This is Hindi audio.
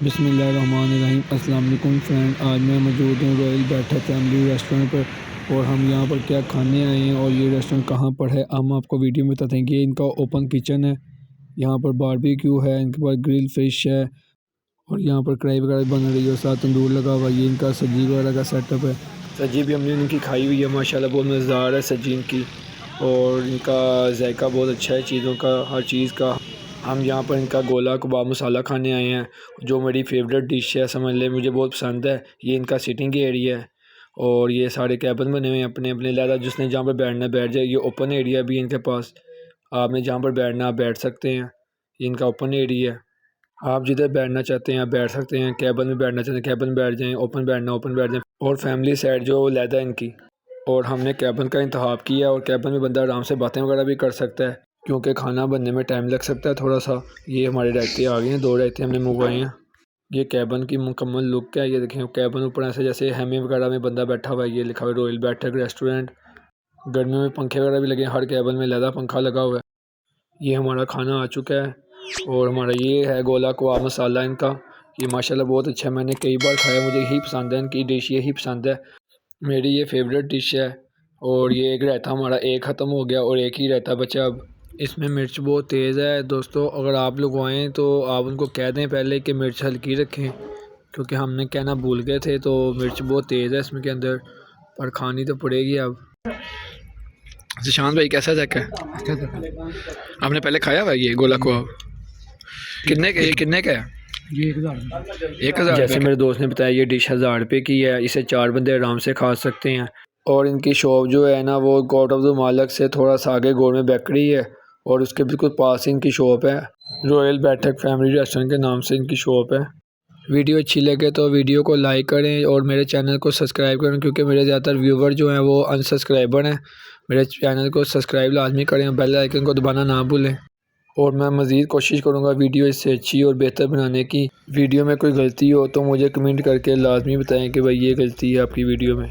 बिस्मिल्लाहिर्रहमानिर्रहीम। अस्सलाम वालेकुम फ्रेंड, आज मैं मौजूद हूँ रॉयल बैठक फैमिली रेस्टोरेंट पर और हम यहाँ पर क्या खाने आए हैं और ये रेस्टोरेंट कहाँ पर है हम आपको वीडियो में बताते हैं। ये इनका ओपन किचन है, यहाँ पर बारबेक्यू है, इनके पास ग्रिल फिश है और यहाँ पर कढ़ाई वगैरह बन रही है और साथ तंदूर लगा हुआ है। ये इनका सब्जी वगैरह का सेटअप है। सब्जी भी हमने इनकी खाई हुई है, माशाल्लाह बहुत मज़ेदार है सब्जी इनकी और इनका जायका बहुत अच्छा है चीज़ों का, हर चीज़ का। हम यहाँ पर इनका गोला कबाब मसाला खाने आए हैं, जो मेरी फेवरेट डिश है, समझ ले मुझे बहुत पसंद है। ये इनका सीटिंग एरिया है और ये सारे कैबिन बने हुए हैं अपने अपने लहदा, जिसने जहाँ पर बैठना बैठ जाए। ये ओपन एरिया भी इनके पास, आपने जहाँ पर बैठना आप बैठ सकते हैं। ये इनका ओपन एरिया है, आप जिधर बैठना चाहते हैं आप बैठ सकते हैं। कैबिन में बैठना चाहते हैं कैबिन में बैठ जाएँ, ओपन बैठना ओपन बैठ जाएँ। और फैमिली साइड जो लहदा है इनकी, और हमने कैबिन का इंतखाब किया और कैबिन में बंदा आराम से बातें वगैरह भी कर सकता है, क्योंकि खाना बनने में टाइम लग सकता है थोड़ा सा। ये हमारे रायते आ गए हैं, 2 रायते हमने मंगवाए हैं। ये कैबिन की मुकम्मल लुक है। ये देखें कैबिन ऊपर ऐसे जैसे हेमी वगैरह में बंदा बैठा हुआ है। ये लिखा हुआ है रॉयल बैठक रेस्टोरेंट। गर्मियों में पंखे वगैरह भी लगे हैं, हर कैबिन में लहदा पंखा लगा हुआ है। ये हमारा खाना आ चुका है और हमारा ये है गोला कबाब मसाला इनका। ये माशाल्लाह बहुत अच्छा है, मैंने कई बार खाया, मुझे यही पसंद है, इनकी डिश यही पसंद है, मेरी ये फेवरेट डिश है। और ये एक रायता हमारा एक ख़त्म हो गया और एक ही रायता बचा अब। इसमें मिर्च बहुत तेज़ है दोस्तों, अगर आप लोग आएँ तो आप उनको कह दें पहले कि मिर्च हल्की रखें, क्योंकि हमने कहना भूल गए थे। तो मिर्च बहुत तेज़ है इसमें के अंदर, पर खानी तो पड़ेगी अब। जिशान भाई कैसा जैक है? आपने पहले खाया हुआ ये गोला कबाब? कितने का है ये? 1,000। जैसे मेरे दोस्त ने बताया ये डिश 1000 रुपये की है, इसे 4 बंदे आराम से खा सकते हैं। और इनकी शॉप जो है ना, वो कोर्ट ऑफ द मालक से थोड़ा सा आगे गोल में बेकरी है और उसके बिल्कुल पास ही इनकी शॉप है। रॉयल बैठक फैमिली रेस्टोरेंट के नाम से इनकी शॉप है। वीडियो अच्छी लगे तो वीडियो को लाइक करें और मेरे चैनल को सब्सक्राइब करें, क्योंकि मेरे ज़्यादातर व्यूवर जो हैं वो अनसब्सक्राइबर हैं। मेरे चैनल को सब्सक्राइब लाजमी करें, बेल आइकन को दबाना ना भूलें। और मैं मज़ीद कोशिश करूँगा वीडियो इससे अच्छी और बेहतर बनाने की। वीडियो में कोई गलती हो तो मुझे कमेंट करके लाजमी बताएं कि भाई ये गलती है आपकी वीडियो में।